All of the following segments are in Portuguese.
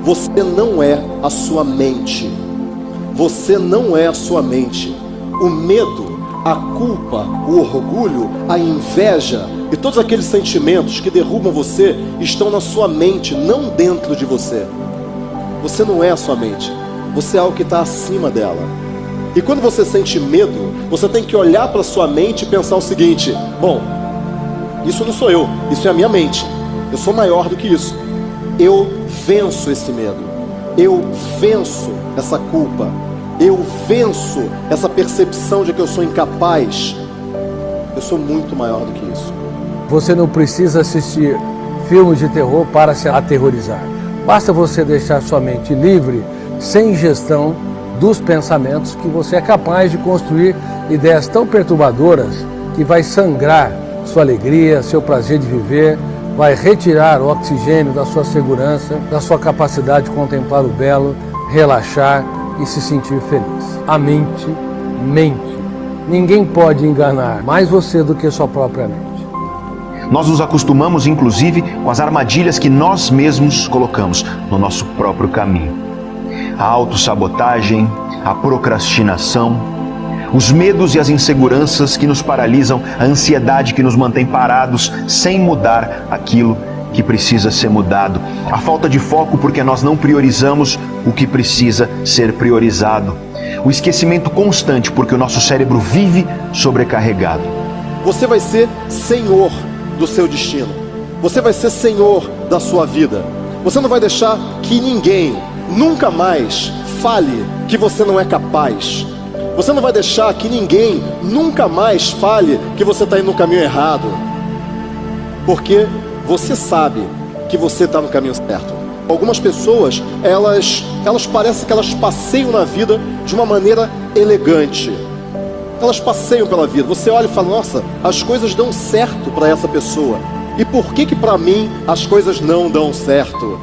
você não é a sua mente. Você não é a sua mente. O medo, a culpa, o orgulho, a inveja e todos aqueles sentimentos que derrubam você estão na sua mente, não dentro de você. Você não é a sua mente. Você é algo que está acima dela. E quando você sente medo, você tem que olhar para a sua mente e pensar o seguinte: bom, isso não sou eu, isso é a minha mente. Eu sou maior do que isso. Eu venço esse medo. Eu venço essa culpa. Eu venço essa percepção de que eu sou incapaz. Eu sou muito maior do que isso. Você não precisa assistir filmes de terror para se aterrorizar. Basta você deixar sua mente livre, sem gestão dos pensamentos, que você é capaz de construir ideias tão perturbadoras que vai sangrar sua alegria, seu prazer de viver, vai retirar o oxigênio da sua segurança, da sua capacidade de contemplar o belo, relaxar e se sentir feliz. A mente mente. Ninguém pode enganar mais você do que sua própria mente. Nós nos acostumamos, inclusive, com as armadilhas que nós mesmos colocamos no nosso próprio caminho. A autossabotagem, a procrastinação, os medos e as inseguranças que nos paralisam, a ansiedade que nos mantém parados sem mudar aquilo que precisa ser mudado, a falta de foco porque nós não priorizamos o que precisa ser priorizado, o esquecimento constante porque o nosso cérebro vive sobrecarregado. Você vai ser senhor do seu destino. Você vai ser senhor da sua vida. Você não vai deixar que ninguém nunca mais fale que você não é capaz. Você não vai deixar que ninguém nunca mais fale que você está indo no caminho errado. Porque você sabe que você está no caminho certo. Algumas pessoas, elas parecem que elas passeiam na vida de uma maneira elegante. Elas passeiam pela vida. Você olha e fala: nossa, as coisas dão certo para essa pessoa. E por que para mim as coisas não dão certo?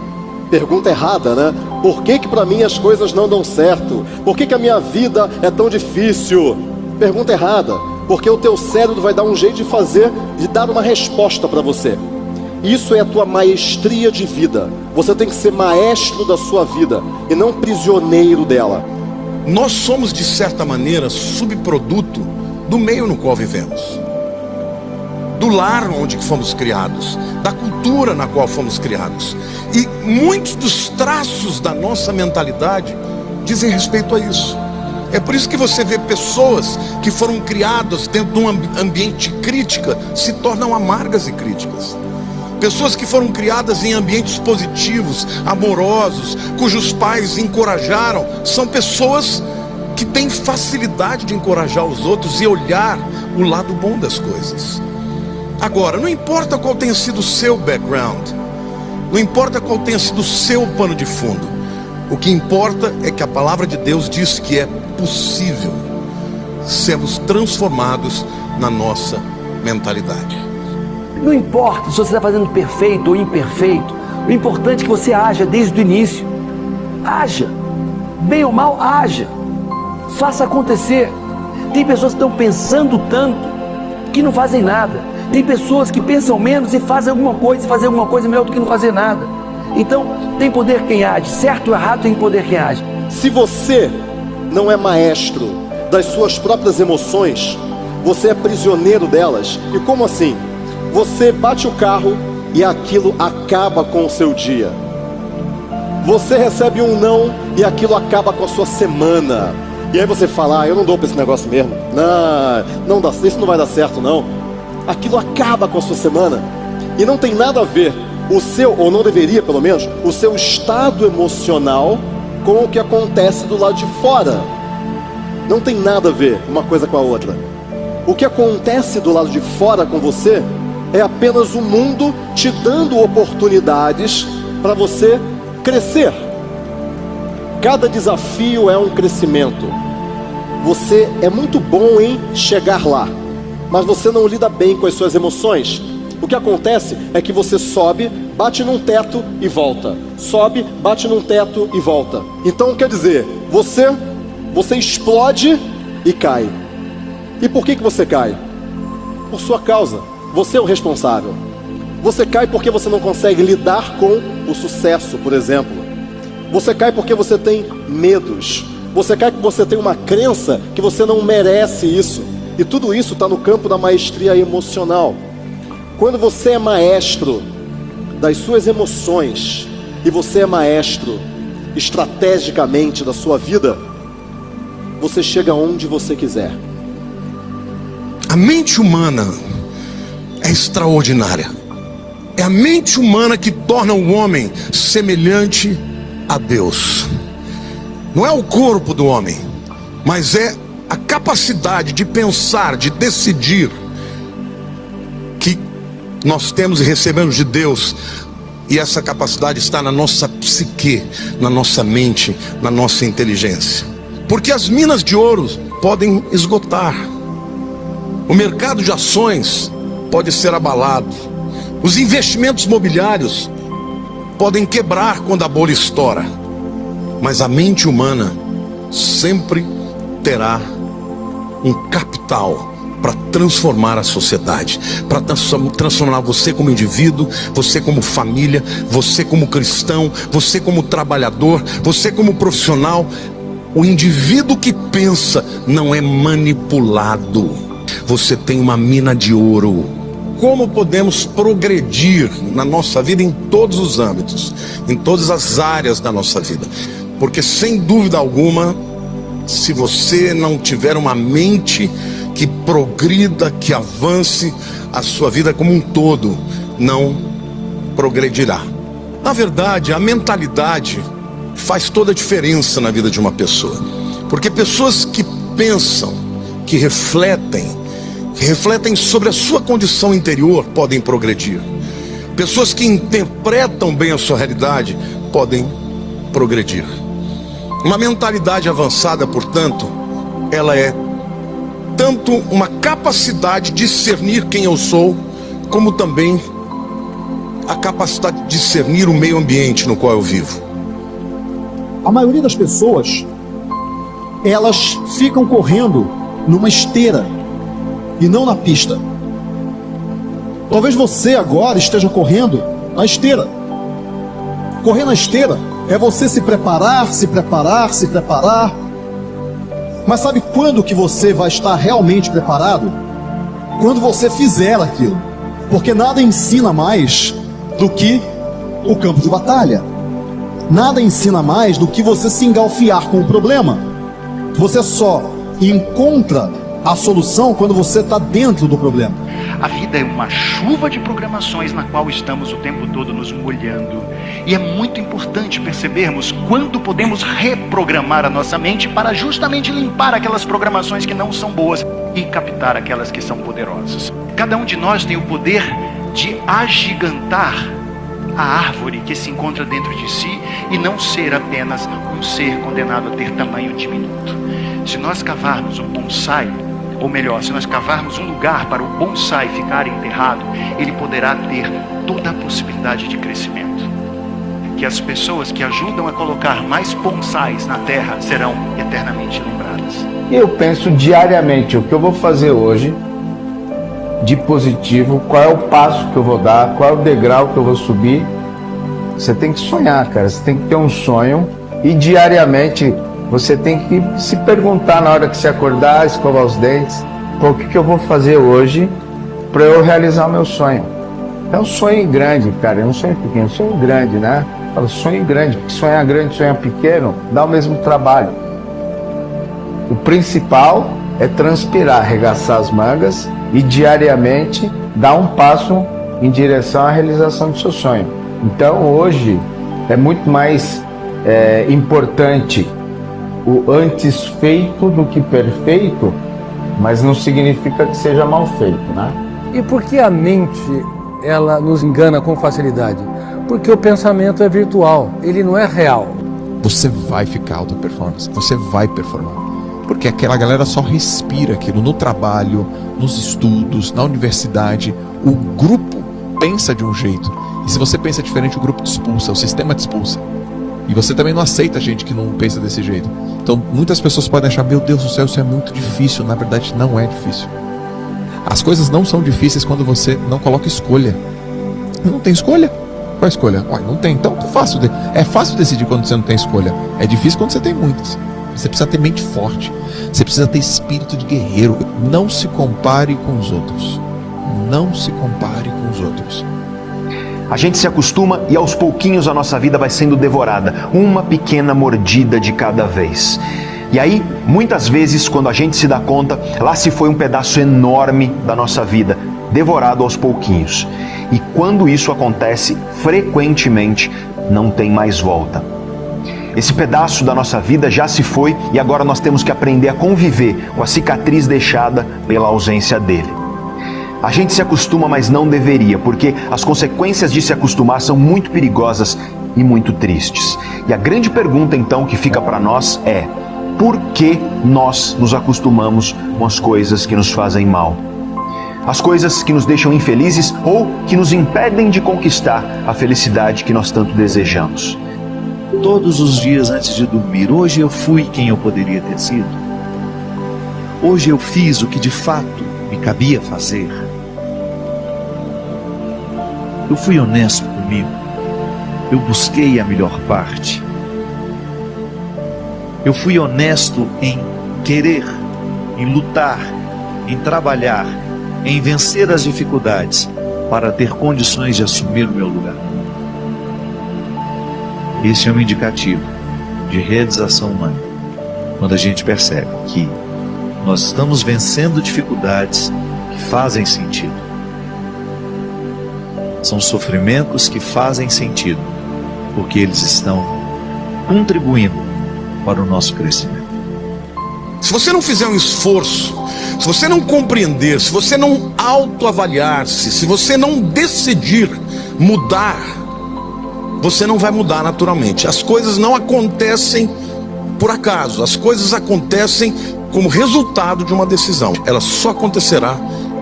Pergunta errada, né? Por que para mim as coisas não dão certo? Por que a minha vida é tão difícil? Pergunta errada. Porque o teu cérebro vai dar um jeito de dar uma resposta para você. Isso é a tua maestria de vida. Você tem que ser maestro da sua vida e não prisioneiro dela. Nós somos, de certa maneira, subproduto do meio no qual vivemos, do lar onde fomos criados, da cultura na qual fomos criados. E muitos dos traços da nossa mentalidade dizem respeito a isso. É por isso que você vê pessoas que foram criadas dentro de um ambiente de crítica se tornam amargas e críticas. Pessoas que foram criadas em ambientes positivos, amorosos, cujos pais encorajaram, são pessoas que têm facilidade de encorajar os outros e olhar o lado bom das coisas. Agora, não importa qual tenha sido o seu background, não importa qual tenha sido o seu pano de fundo, o que importa é que a palavra de Deus diz que é possível sermos transformados na nossa mentalidade. Não importa se você está fazendo perfeito ou imperfeito, o importante é que você haja desde o início. Haja, bem ou mal, haja, faça acontecer. Tem pessoas que estão pensando tanto que não fazem nada. Tem pessoas que pensam menos e fazem alguma coisa melhor do que não fazer nada. Então, tem poder quem age, certo ou errado, tem poder quem age. Se você não é maestro das suas próprias emoções, você é prisioneiro delas. E como assim? Você bate o carro e aquilo acaba com o seu dia. Você recebe um não e aquilo acaba com a sua semana. E aí você fala: eu não dou para esse negócio mesmo. Não dá, isso não vai dar certo não. Aquilo acaba com a sua semana. E não tem nada a ver o seu, ou não deveria pelo menos, o seu estado emocional com o que acontece do lado de fora. Não tem nada a ver uma coisa com a outra. O que acontece do lado de fora com você é apenas o mundo te dando oportunidades para você crescer. Cada desafio é um crescimento. Você é muito bom em chegar lá, mas você não lida bem com as suas emoções. O que acontece é que você sobe, bate num teto e volta. Sobe, bate num teto e volta. Então quer dizer, você explode e cai. E por que você cai? Por sua causa. Você é o responsável. Você cai porque você não consegue lidar com o sucesso, por exemplo. Você cai porque você tem medos. Você cai porque você tem uma crença que você não merece isso. E tudo isso está no campo da maestria emocional. Quando você é maestro das suas emoções e você é maestro estrategicamente da sua vida, você chega onde você quiser. A mente humana é extraordinária. É a mente humana que torna o homem semelhante a Deus. Não é o corpo do homem, mas é a capacidade de pensar, de decidir, que nós temos e recebemos de Deus. E essa capacidade está na nossa psique, na nossa mente, na nossa inteligência. Porque as minas de ouro podem esgotar. O mercado de ações pode ser abalado. Os investimentos imobiliários podem quebrar quando a bolha estoura. Mas a mente humana sempre terá um capital para transformar a sociedade, para transformar você como indivíduo, você como família, você como cristão, você como trabalhador, você como profissional. O indivíduo que pensa não é manipulado. Você tem uma mina de ouro. Como podemos progredir na nossa vida em todos os âmbitos, em todas as áreas da nossa vida? Porque sem dúvida alguma, se você não tiver uma mente que progrida, que avance, a sua vida como um todo não progredirá. Na verdade, a mentalidade faz toda a diferença na vida de uma pessoa. Porque pessoas que pensam, que refletem sobre a sua condição interior podem progredir. Pessoas que interpretam bem a sua realidade podem progredir. Uma mentalidade avançada, portanto, ela é tanto uma capacidade de discernir quem eu sou, como também a capacidade de discernir o meio ambiente no qual eu vivo. A maioria das pessoas, elas ficam correndo numa esteira e não na pista. Talvez você agora esteja correndo na esteira. Correr na esteira é você se preparar. Mas sabe quando que você vai estar realmente preparado? Quando você fizer aquilo. Porque nada ensina mais do que o campo de batalha. Nada ensina mais do que você se engalfiar com o problema. Você só encontra a solução quando você está dentro do problema. A vida é uma chuva de programações na qual estamos o tempo todo nos molhando. E é muito importante percebermos quando podemos reprogramar a nossa mente para justamente limpar aquelas programações que não são boas e captar aquelas que são poderosas. Cada um de nós tem o poder de agigantar a árvore que se encontra dentro de si e não ser apenas um ser condenado a ter tamanho diminuto. Se nós cavarmos um bonsai, ou melhor, se nós cavarmos um lugar para o bonsai ficar enterrado, ele poderá ter toda a possibilidade de crescimento. Que as pessoas que ajudam a colocar mais bonsais na terra serão eternamente lembradas. Eu penso diariamente o que eu vou fazer hoje de positivo, qual é o passo que eu vou dar, qual é o degrau que eu vou subir. Você tem que sonhar, cara, você tem que ter um sonho e diariamente você tem que se perguntar na hora que você acordar, escovar os dentes, o que eu vou fazer hoje para eu realizar o meu sonho. É um sonho grande, cara, é um sonho pequeno, um sonho grande, né? Fala sonho grande, porque sonhar grande, sonhar pequeno, dá o mesmo trabalho. O principal é transpirar, arregaçar as mangas e diariamente dar um passo em direção à realização do seu sonho. Então hoje é muito mais importante o antes feito do que perfeito, mas não significa que seja mal feito, né? E por que a mente, ela nos engana com facilidade? Porque o pensamento é virtual, ele não é real. Você vai ficar alta performance, você vai performar. Porque aquela galera só respira aquilo no trabalho, nos estudos, na universidade. O grupo pensa de um jeito. E se você pensa diferente, o grupo te expulsa, o sistema te expulsa. E você também não aceita gente que não pensa desse jeito. Então muitas pessoas podem achar, meu Deus do céu, isso é muito difícil. Na verdade não é difícil. As coisas não são difíceis quando você não coloca escolha. Não tem escolha. Qual a escolha? Ué, não tem. Então é fácil decidir quando você não tem escolha. É difícil quando você tem muitas. Você precisa ter mente forte. Você precisa ter espírito de guerreiro. Não se compare com os outros. Não se compare com os outros. A gente se acostuma e aos pouquinhos a nossa vida vai sendo devorada, uma pequena mordida de cada vez. E aí, muitas vezes, quando a gente se dá conta, lá se foi um pedaço enorme da nossa vida, devorado aos pouquinhos. E quando isso acontece, frequentemente, não tem mais volta. Esse pedaço da nossa vida já se foi e agora nós temos que aprender a conviver com a cicatriz deixada pela ausência dele. A gente se acostuma, mas não deveria, porque as consequências de se acostumar são muito perigosas e muito tristes. E a grande pergunta então que fica para nós é: por que nós nos acostumamos com as coisas que nos fazem mal? As coisas que nos deixam infelizes ou que nos impedem de conquistar a felicidade que nós tanto desejamos. Todos os dias antes de dormir, hoje eu fui quem eu poderia ter sido. Hoje eu fiz o que de fato me cabia fazer. Eu fui honesto comigo. Eu busquei a melhor parte. Eu fui honesto em querer, em lutar, em trabalhar, em vencer as dificuldades para ter condições de assumir o meu lugar. Esse é um indicativo de realização humana, quando a gente percebe que nós estamos vencendo dificuldades que fazem sentido. São sofrimentos que fazem sentido, porque eles estão contribuindo para o nosso crescimento. Se você não fizer um esforço, se você não compreender, se você não autoavaliar-se, se você não decidir mudar, você não vai mudar naturalmente. As coisas não acontecem por acaso, as coisas acontecem como resultado de uma decisão. Ela só acontecerá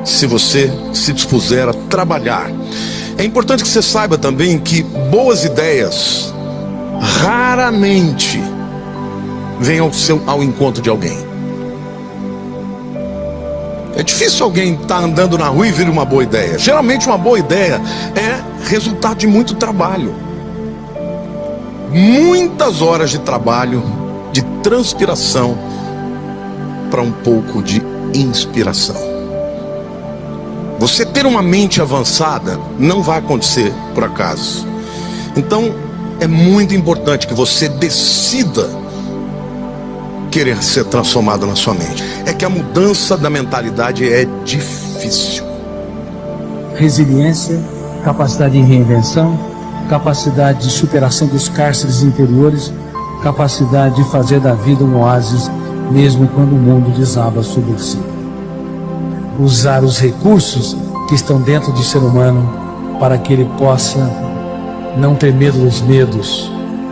se você se dispuser a trabalhar. É importante que você saiba também que boas ideias raramente vêm ao encontro de alguém. É difícil alguém estar andando na rua e vir uma boa ideia. Geralmente uma boa ideia é resultado de muito trabalho. Muitas horas de trabalho, de transpiração, para um pouco de inspiração. Você ter uma mente avançada não vai acontecer por acaso. Então, é muito importante que você decida querer ser transformado na sua mente. É que a mudança da mentalidade é difícil. Resiliência, capacidade de reinvenção, capacidade de superação dos cárceres interiores, capacidade de fazer da vida um oásis, mesmo quando o mundo desaba sobre si. Usar os recursos que estão dentro do ser humano para que ele possa não ter medo dos medos,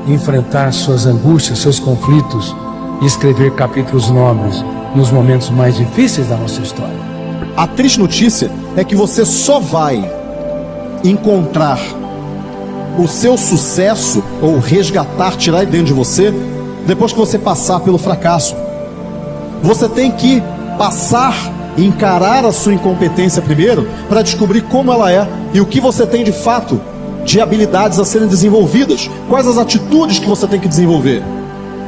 enfrentar suas angústias, seus conflitos e escrever capítulos nobres nos momentos mais difíceis da nossa história. A triste notícia é que você só vai encontrar o seu sucesso ou resgatar, tirar de dentro de você, depois que você passar pelo fracasso. Você tem que passar, encarar a sua incompetência primeiro, para descobrir como ela é e o que você tem de fato de habilidades a serem desenvolvidas, quais as atitudes que você tem que desenvolver.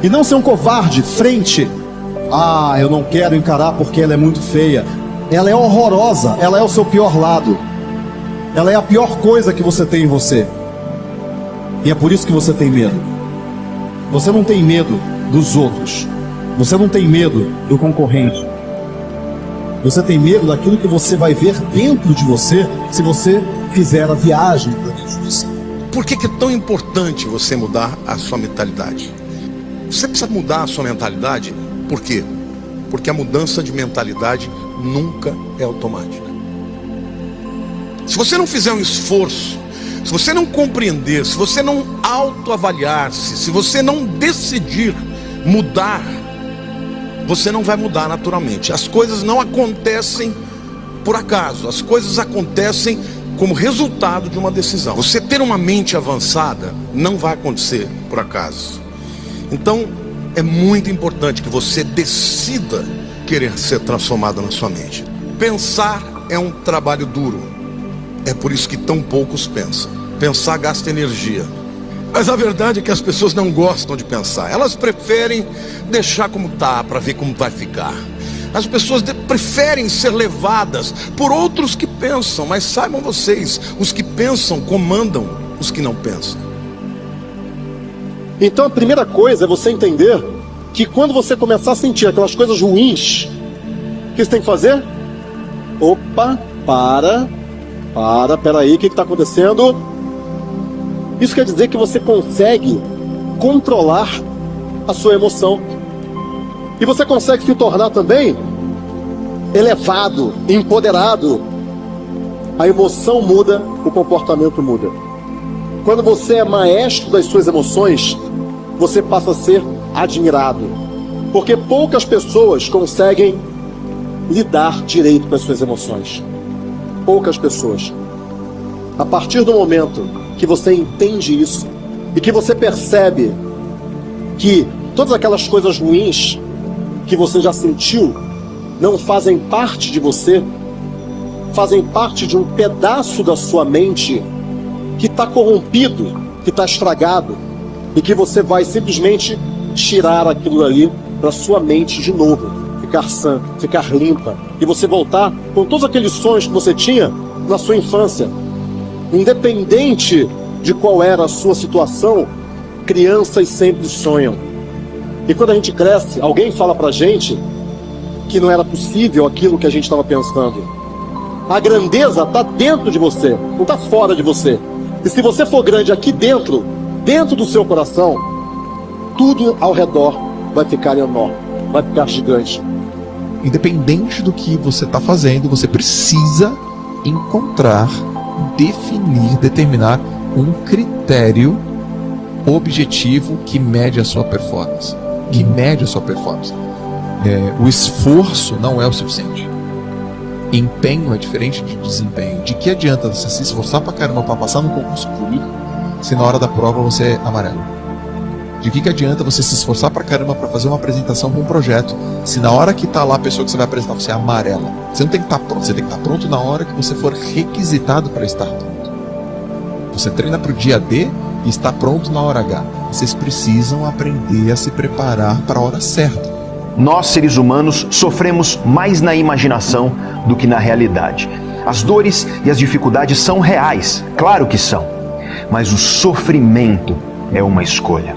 E não ser um covarde frente: ah, eu não quero encarar porque ela é muito feia. Ela é horrorosa, ela é o seu pior lado. Ela é a pior coisa que você tem em você. E é por isso que você tem medo. Você não tem medo dos outros. Você não tem medo do concorrente. Você tem medo daquilo que você vai ver dentro de você se você fizer a viagem para dentro de si. Por que é tão importante você mudar a sua mentalidade? Você precisa mudar a sua mentalidade. Por quê? Porque a mudança de mentalidade nunca é automática. Se você não fizer um esforço, se você não compreender, se você não autoavaliar-se, se você não decidir mudar, você não vai mudar naturalmente. As coisas não acontecem por acaso, as coisas acontecem como resultado de uma decisão. Você ter uma mente avançada não vai acontecer por acaso. Então, é muito importante que você decida querer ser transformado na sua mente. Pensar é um trabalho duro. É por isso que tão poucos pensam. Pensar gasta energia. Mas a verdade é que as pessoas não gostam de pensar. Elas preferem deixar como tá, para ver como vai ficar. As pessoas preferem ser levadas por outros que pensam. Mas saibam vocês, os que pensam comandam os que não pensam. Então a primeira coisa é você entender que quando você começar a sentir aquelas coisas ruins, o que você tem que fazer? Opa, peraí, o que está acontecendo? Isso quer dizer que você consegue controlar a sua emoção. E você consegue se tornar também elevado, empoderado. A emoção muda, o comportamento muda. Quando você é maestro das suas emoções, você passa a ser admirado. Porque poucas pessoas conseguem lidar direito com as suas emoções. Poucas pessoas. A partir do momento que você entende isso e que você percebe que todas aquelas coisas ruins que você já sentiu não fazem parte de você, fazem parte de um pedaço da sua mente que está corrompido, que está estragado, e que você vai simplesmente tirar aquilo dali para sua mente de novo, ficar sã, ficar limpa, e você voltar com todos aqueles sonhos que você tinha na sua infância. Independente de qual era a sua situação, crianças sempre sonham. E quando a gente cresce, alguém fala pra gente que não era possível aquilo que a gente estava pensando. A grandeza está dentro de você, não está fora de você. E se você for grande aqui dentro do seu coração, tudo ao redor vai ficar enorme, vai ficar gigante. Independente do que você está fazendo, você precisa encontrar, definir, determinar um critério objetivo que mede a sua performance. O esforço não é o suficiente. Empenho é diferente de desempenho. De que adianta você se esforçar pra caramba pra passar no concurso público se na hora da prova você é amarelo? De que adianta você se esforçar pra caramba pra fazer uma apresentação com um projeto se na hora que tá lá a pessoa que você vai apresentar você é amarela? Você não tem que estar pronto, você tem que estar pronto na hora que você for requisitado para estar pronto. Você treina pro dia D e está pronto na hora H. Vocês precisam aprender a se preparar para a hora certa. Nós, seres humanos, sofremos mais na imaginação do que na realidade. As dores e as dificuldades são reais, claro que são. Mas o sofrimento é uma escolha.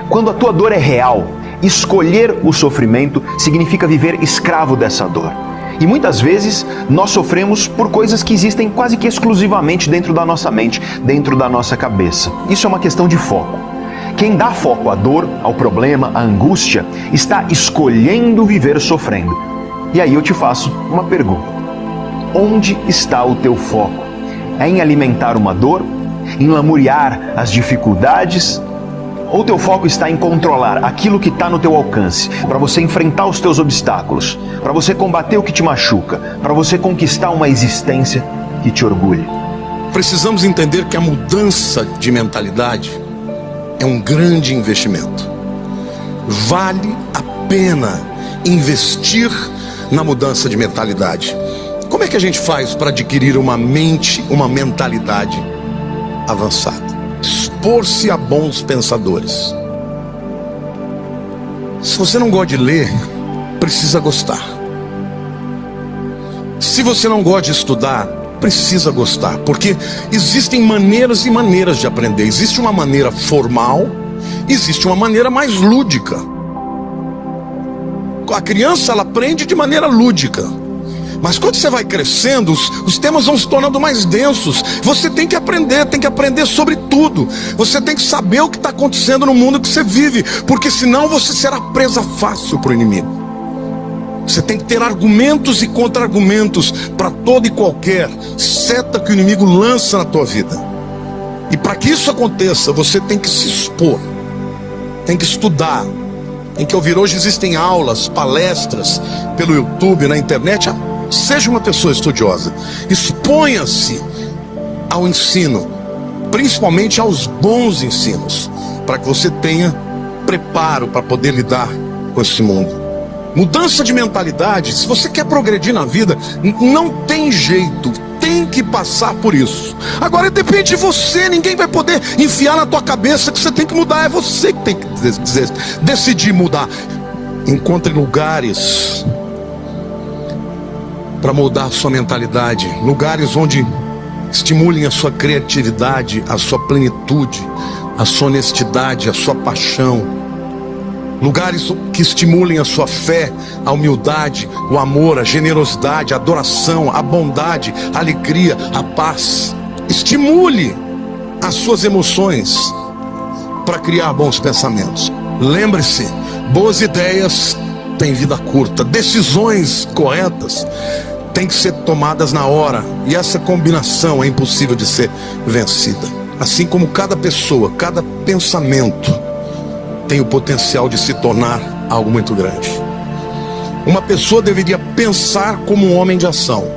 Quando a tua dor é real, escolher o sofrimento significa viver escravo dessa dor. E muitas vezes nós sofremos por coisas que existem quase que exclusivamente dentro da nossa mente, dentro da nossa cabeça. Isso é uma questão de foco. Quem dá foco à dor, ao problema, à angústia, está escolhendo viver sofrendo. E aí eu te faço uma pergunta. Onde está o teu foco? É em alimentar uma dor? Em lamuriar as dificuldades? Ou teu foco está em controlar aquilo que está no teu alcance, para você enfrentar os teus obstáculos, para você combater o que te machuca, para você conquistar uma existência que te orgulhe? Precisamos entender que a mudança de mentalidade é um grande investimento. Vale a pena investir na mudança de mentalidade. Como é que a gente faz para adquirir uma mente, uma mentalidade avançada? Expor-se a bons pensadores. Se você não gosta de ler, precisa gostar. Se você não gosta de estudar, precisa gostar, porque existem maneiras e maneiras de aprender. Existe uma maneira formal, existe uma maneira mais lúdica. A criança, ela aprende de maneira lúdica. Mas quando você vai crescendo, os temas vão se tornando mais densos. Você tem que aprender sobre tudo. Você tem que saber o que está acontecendo no mundo que você vive, porque senão você será presa fácil para o inimigo. Você tem que ter argumentos e contra-argumentos para toda e qualquer seta que o inimigo lança na tua vida. E para que isso aconteça, você tem que se expor, tem que estudar, tem que ouvir. Hoje existem aulas, palestras pelo YouTube, na internet. Seja uma pessoa estudiosa, exponha-se ao ensino, principalmente aos bons ensinos, para que você tenha preparo para poder lidar com esse mundo. Mudança de mentalidade. Se você quer progredir na vida, não tem jeito, tem tem que passar por isso. Agora depende de você, ninguém vai poder enfiar na tua cabeça que você tem que mudar, é você que tem que decidir mudar. Encontre lugares para mudar a sua mentalidade, lugares onde estimulem a sua criatividade, a sua plenitude, a sua honestidade, a sua paixão. Lugares que estimulem a sua fé, a humildade, o amor, a generosidade, a adoração, a bondade, a alegria, a paz. Estimule as suas emoções para criar bons pensamentos. Lembre-se, boas ideias têm vida curta, decisões corretas têm que ser tomadas na hora, e essa combinação é impossível de ser vencida. Assim como cada pessoa, cada pensamento tem o potencial de se tornar algo muito grande. Uma pessoa deveria pensar como um homem de ação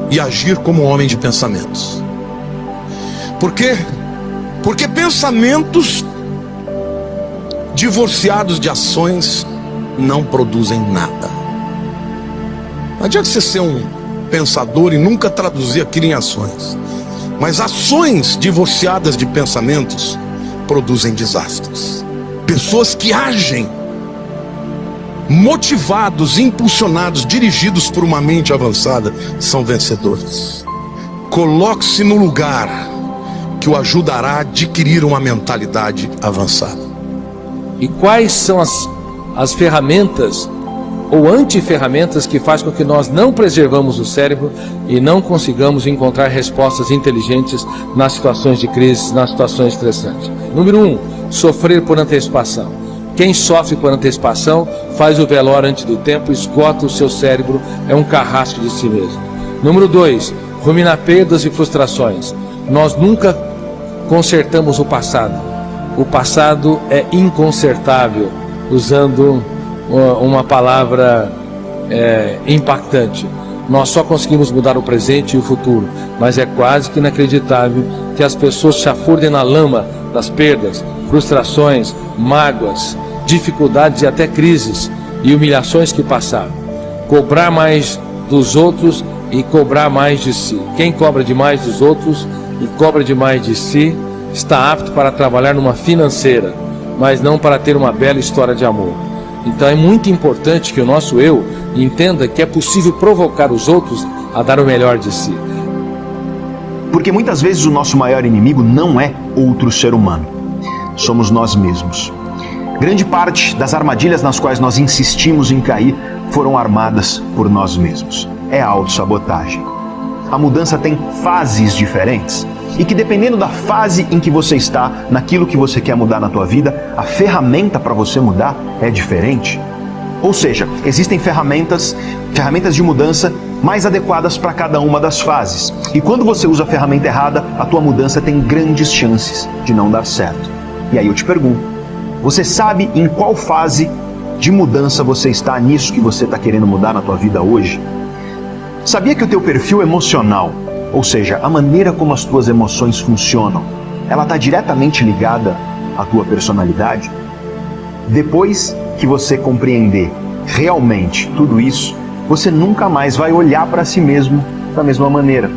e agir como um homem de pensamentos. Por quê? Porque pensamentos divorciados de ações não produzem nada. Não adianta você ser um pensador e nunca traduzir aquilo em ações. Mas ações divorciadas de pensamentos produzem desastres. Pessoas que agem motivados, impulsionados, dirigidos por uma mente avançada são vencedores. Coloque-se no lugar que o ajudará a adquirir uma mentalidade avançada. E quais são as ferramentas ou antiferramentas que faz com que nós não preservamos o cérebro e não consigamos encontrar respostas inteligentes nas situações de crise, nas situações estressantes? Número 1, sofrer por antecipação. Quem sofre por antecipação faz o velório antes do tempo, esgota o seu cérebro, é um carrasco de si mesmo. Número 2, ruminar perdas e frustrações. Nós nunca consertamos o passado. O passado é inconsertável, usando uma palavra impactante. Nós só conseguimos mudar o presente e o futuro, mas é quase que inacreditável que as pessoas chafurdem na lama das perdas, frustrações, mágoas, dificuldades e até crises e humilhações que passaram. Cobrar mais dos outros e cobrar mais de si. Quem cobra demais dos outros e cobra demais de si está apto para trabalhar numa financeira, mas não para ter uma bela história de amor. Então é muito importante que o nosso eu entenda que é possível provocar os outros a dar o melhor de si. Porque muitas vezes o nosso maior inimigo não é outro ser humano, somos nós mesmos. Grande parte das armadilhas nas quais nós insistimos em cair foram armadas por nós mesmos. É a autossabotagem. A mudança tem fases diferentes e que, dependendo da fase em que você está, naquilo que você quer mudar na tua vida, a ferramenta para você mudar é diferente. Ou seja, existem ferramentas de mudança mais adequadas para cada uma das fases. E quando você usa a ferramenta errada, a tua mudança tem grandes chances de não dar certo. E aí eu te pergunto, você sabe em qual fase de mudança você está nisso que você está querendo mudar na tua vida hoje? Sabia que o teu perfil emocional, ou seja, a maneira como as tuas emoções funcionam, ela está diretamente ligada à tua personalidade? Depois que você compreender realmente tudo isso, você nunca mais vai olhar para si mesmo da mesma maneira.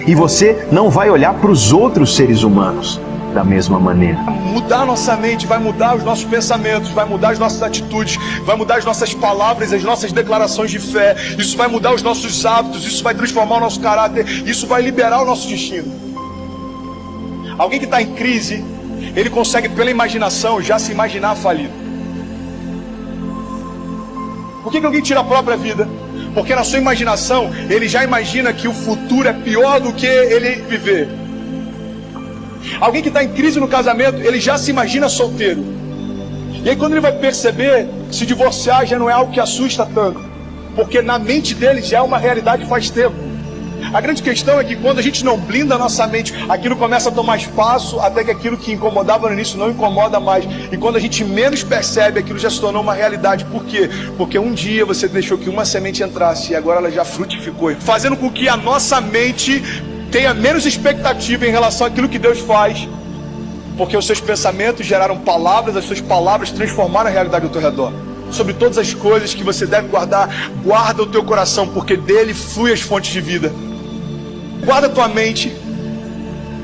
E você não vai olhar para os outros seres humanos da mesma maneira. Mudar nossa mente vai mudar os nossos pensamentos, vai mudar as nossas atitudes, vai mudar as nossas palavras, as nossas declarações de fé. Isso vai mudar os nossos hábitos, isso vai transformar o nosso caráter, isso vai liberar o nosso destino. Alguém que está em crise, ele consegue pela imaginação já se imaginar falido. Por que alguém tira a própria vida? Porque na sua imaginação ele já imagina que o futuro é pior do que ele viver. Alguém que está em crise no casamento, ele já se imagina solteiro. E aí quando ele vai perceber, se divorciar já não é algo que assusta tanto, porque na mente dele já é uma realidade faz tempo. A grande questão é que quando a gente não blinda a nossa mente, aquilo começa a tomar espaço, até que aquilo que incomodava no início não incomoda mais. E quando a gente menos percebe, aquilo já se tornou uma realidade. Por quê? Porque um dia você deixou que uma semente entrasse e agora ela já frutificou, fazendo com que a nossa mente tenha menos expectativa em relação àquilo que Deus faz, porque os seus pensamentos geraram palavras, as suas palavras transformaram a realidade ao teu redor. Sobre todas as coisas que você deve guardar, guarda o teu coração, porque dele flui as fontes de vida. Guarda tua mente.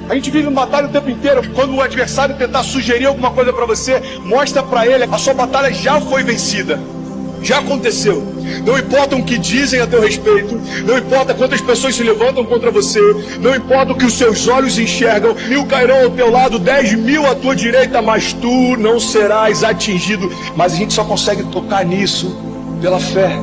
A gente vive uma batalha o tempo inteiro. Quando o adversário tentar sugerir alguma coisa para você, mostra para ele, a sua batalha já foi vencida. Já aconteceu. Não importa o que dizem a teu respeito, não importa quantas pessoas se levantam contra você, não importa o que os seus olhos enxergam, 1000 cairão ao teu lado, 10.000 à tua direita, mas tu não serás atingido. Mas a gente só consegue tocar nisso pela fé.